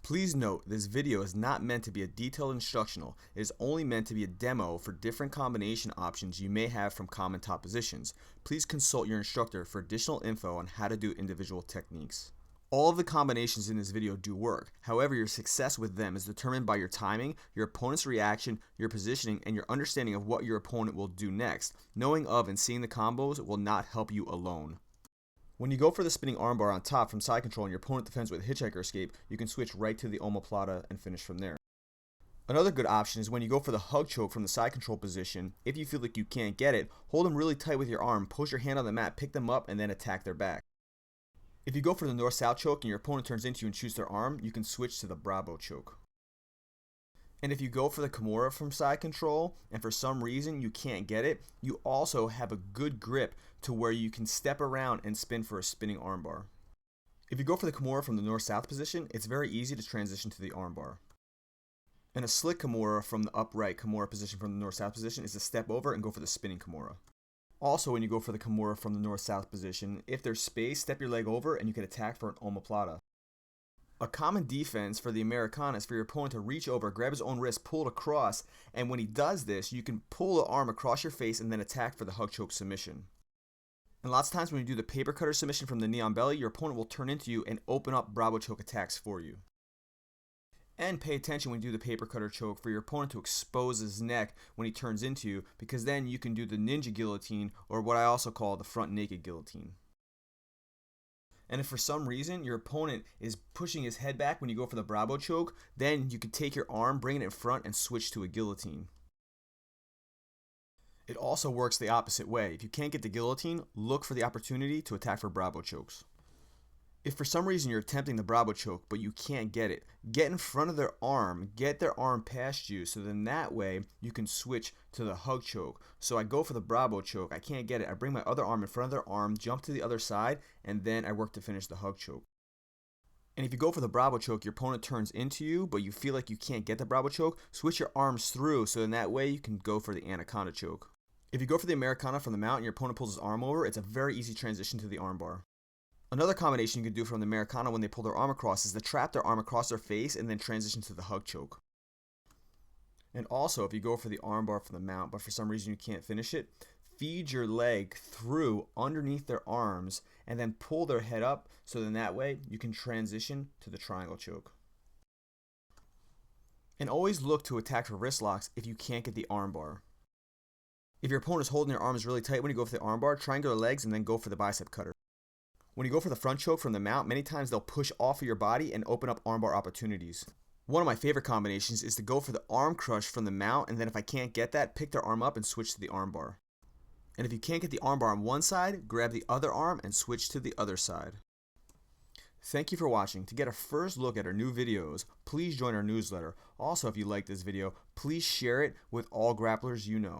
Please note, this video is not meant to be a detailed instructional. It is only meant to be a demo for different combination options you may have from common top positions. Please consult your instructor for additional info on how to do individual techniques. All of the combinations in this video do work. However, your success with them is determined by your timing, your opponent's reaction, your positioning, and your understanding of what your opponent will do next. Knowing of and seeing the combos will not help you alone. When you go for the spinning armbar on top from side control and your opponent defends with hitchhiker escape, you can switch right to the Plata and finish from there. Another good option is when you go for the hug choke from the side control position. If you feel like you can't get it, hold them really tight with your arm, push your hand on the mat, pick them up, and then attack their back. If you go for the north-south choke and your opponent turns into you and shoots their arm, you can switch to the Brabo choke. And if you go for the Kimura from side control and for some reason you can't get it, you also have a good grip to where you can step around and spin for a spinning armbar. If you go for the Kimura from the north-south position, it's very easy to transition to the armbar. And a slick Kimura from the upright Kimura position from the north-south position is to step over and go for the spinning Kimura. Also, when you go for the Kimura from the north-south position, if there's space, step your leg over and you can attack for an Plata. A common defense for the Americana is for your opponent to reach over, grab his own wrist, pull it across, and when he does this, you can pull the arm across your face and then attack for the hug choke submission. And lots of times when you do the paper cutter submission from the knee on belly, your opponent will turn into you and open up Brabo choke attacks for you. And pay attention when you do the paper cutter choke for your opponent to expose his neck when he turns into you, because then you can do the ninja guillotine, or what I also call the front naked guillotine. And if for some reason your opponent is pushing his head back when you go for the Brabo choke, then you could take your arm, bring it in front, and switch to a guillotine. It also works the opposite way. If you can't get the guillotine, look for the opportunity to attack for Brabo chokes. If for some reason you're attempting the Brabo choke but you can't get it, get in front of their arm, get their arm past you, so then that way you can switch to the hug choke. So I go for the Brabo choke, I can't get it, I bring my other arm in front of their arm, jump to the other side, and then I work to finish the hug choke. And if you go for the Brabo choke, your opponent turns into you, but you feel like you can't get the Brabo choke, switch your arms through, so then that way you can go for the Anaconda choke. If you go for the Americana from the mount and your opponent pulls his arm over, it's a very easy transition to the armbar. Another combination you can do from the Americana when they pull their arm across is to trap their arm across their face and then transition to the hug choke. And also, if you go for the armbar from the mount, but for some reason you can't finish it, feed your leg through underneath their arms and then pull their head up, so then that way you can transition to the triangle choke. And always look to attack for wrist locks if you can't get the armbar. If your opponent is holding their arms really tight when you go for the armbar, triangular legs and then go for the bicep cutter. When you go for the front choke from the mount, many times they'll push off of your body and open up armbar opportunities. One of my favorite combinations is to go for the arm crush from the mount, and then if I can't get that, pick their arm up and switch to the armbar. And if you can't get the armbar on one side, grab the other arm and switch to the other side. Thank you for watching. To get a first look at our new videos, please join our newsletter. Also, if you like this video, please share it with all grapplers you know.